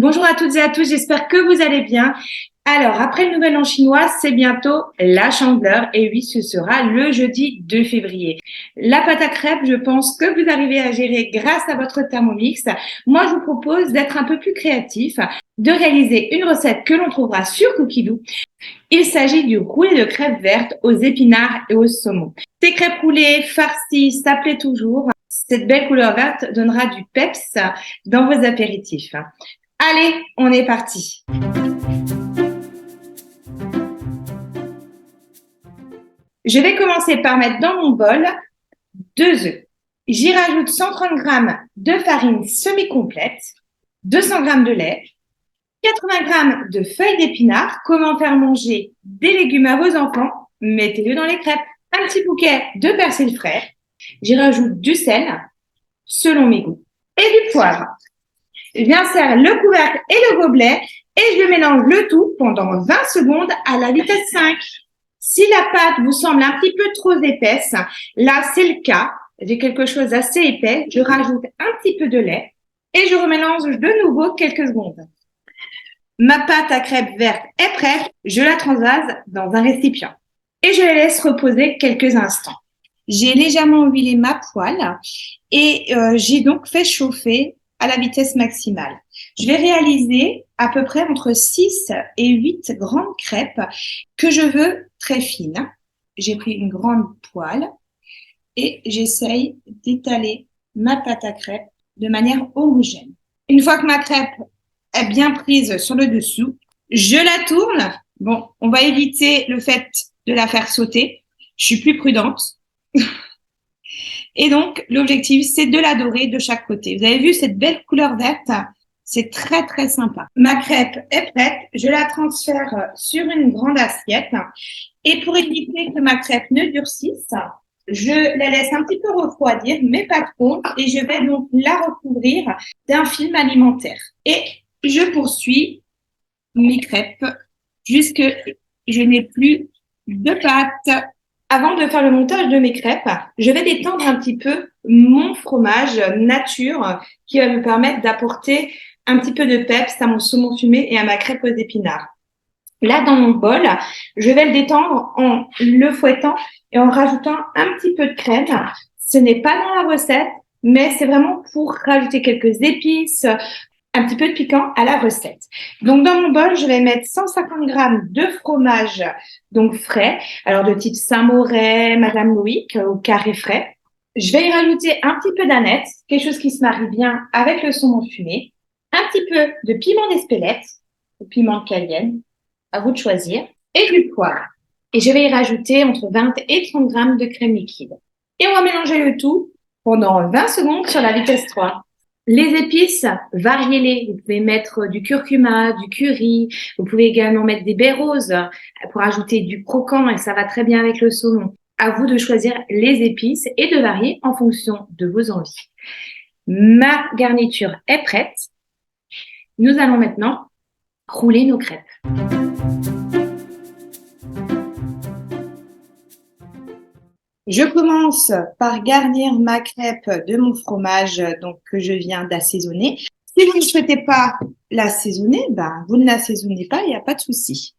Bonjour à toutes et à tous, j'espère que vous allez bien. Alors, après le Nouvel An chinois, c'est bientôt la Chandeleur et oui, ce sera le jeudi 2 février. La pâte à crêpes, je pense que vous arrivez à gérer grâce à votre Thermomix. Moi, je vous propose d'être un peu plus créatif, de réaliser une recette que l'on trouvera sur Cookidoo. Il s'agit du roulé de crêpes vertes aux épinards et au saumon. Ces crêpes roulées, farcies, ça plaît toujours. Cette belle couleur verte donnera du peps dans vos apéritifs. Allez, on est parti. Je vais commencer par mettre dans mon bol 2 œufs. J'y rajoute 130 g de farine semi-complète, 200 g de lait, 80 g de feuilles d'épinards. Comment faire manger des légumes à vos enfants? Mettez-le dans les crêpes. Un petit bouquet de persil frais. J'y rajoute du sel, selon mes goûts, et du poivre. J'insère le couvercle et le gobelet et je mélange le tout pendant 20 secondes à la vitesse 5. Si la pâte vous semble un petit peu trop épaisse, là c'est le cas, j'ai quelque chose d'assez épais, je rajoute un petit peu de lait et je remélange de nouveau quelques secondes. Ma pâte à crêpes verte est prête, je la transvase dans un récipient et je la laisse reposer quelques instants. J'ai légèrement huilé ma poêle et j'ai donc fait chauffer à la vitesse maximale. Je vais réaliser à peu près entre 6 et 8 grandes crêpes que je veux très fines. J'ai pris une grande poêle et j'essaye d'étaler ma pâte à crêpes de manière homogène. Une fois que ma crêpe est bien prise sur le dessous, je la tourne. Bon, on va éviter le fait de la faire sauter. Je suis plus prudente. Et donc, l'objectif, c'est de la dorer de chaque côté. Vous avez vu cette belle couleur verte? C'est très, très sympa. Ma crêpe est prête. Je la transfère sur une grande assiette. Et pour éviter que ma crêpe ne durcisse, je la laisse un petit peu refroidir, mais pas trop. Et je vais donc la recouvrir d'un film alimentaire. Et je poursuis mes crêpes jusque je n'ai plus de pâte. Avant de faire le montage de mes crêpes, je vais détendre un petit peu mon fromage nature qui va me permettre d'apporter un petit peu de peps à mon saumon fumé et à ma crêpe aux épinards. Là, dans mon bol, je vais le détendre en le fouettant et en rajoutant un petit peu de crème. Ce n'est pas dans la recette, mais c'est vraiment pour rajouter quelques épices, un petit peu de piquant à la recette. Donc, dans mon bol, je vais mettre 150 g de fromage donc frais, alors de type Saint-Maurey, Madame Louis ou Carré frais. Je vais y rajouter un petit peu d'aneth, quelque chose qui se marie bien avec le saumon fumé, un petit peu de piment d'Espelette, ou piment cayenne, à vous de choisir, et du poivre. Et je vais y rajouter entre 20 et 30 g de crème liquide. Et on va mélanger le tout pendant 20 secondes sur la vitesse 3. Les épices, variez-les. Vous pouvez mettre du curcuma, du curry. Vous pouvez également mettre des baies roses pour ajouter du croquant et ça va très bien avec le saumon. À vous de choisir les épices et de varier en fonction de vos envies. Ma garniture est prête. Nous allons maintenant rouler nos crêpes. Je commence par garnir ma crêpe de mon fromage donc que je viens d'assaisonner. Si vous ne souhaitez pas l'assaisonner, vous ne l'assaisonnez pas, il n'y a pas de souci.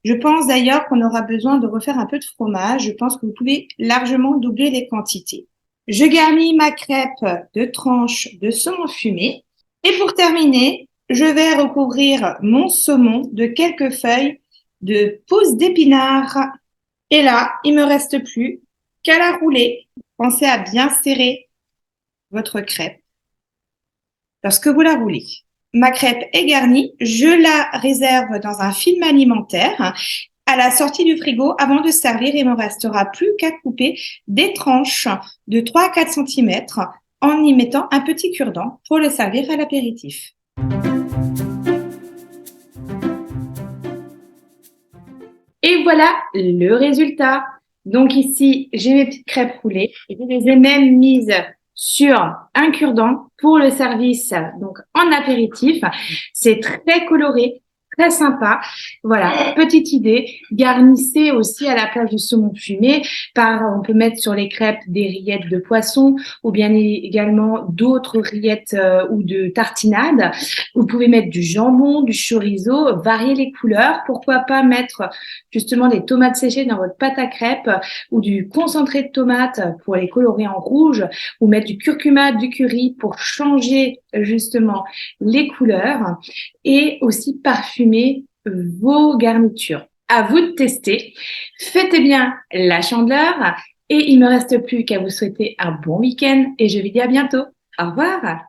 Je pense d'ailleurs qu'on aura besoin de refaire un peu de fromage. Je pense que vous pouvez largement doubler les quantités. Je garnis ma crêpe de tranches de saumon fumé. Et pour terminer, je vais recouvrir mon saumon de quelques feuilles de pousses d'épinards. Et là, il me reste plus qu'à la rouler. Pensez à bien serrer votre crêpe lorsque vous la roulez. Ma crêpe est garnie. Je la réserve dans un film alimentaire à la sortie du frigo avant de servir. Il me restera plus qu'à couper des tranches de 3 à 4 cm en y mettant un petit cure-dent pour le servir à l'apéritif. Et voilà le résultat. Donc ici, j'ai mes petites crêpes roulées et je les ai même mises sur un cure-dent pour le service donc en apéritif. C'est très coloré, Très sympa. Voilà, petite idée. Garnissez aussi à la place du saumon fumé on peut mettre sur les crêpes des rillettes de poisson ou bien également d'autres rillettes ou de tartinades. Vous pouvez mettre du jambon, du chorizo, varier les couleurs. Pourquoi pas mettre justement des tomates séchées dans votre pâte à crêpes ou du concentré de tomates pour les colorer en rouge ou mettre du curcuma, du curry pour changer justement les couleurs et aussi parfumer vos garnitures. À vous de tester. Faites bien la Chandeleur et il me reste plus qu'à vous souhaiter un bon week-end et je vous dis à bientôt. Au revoir.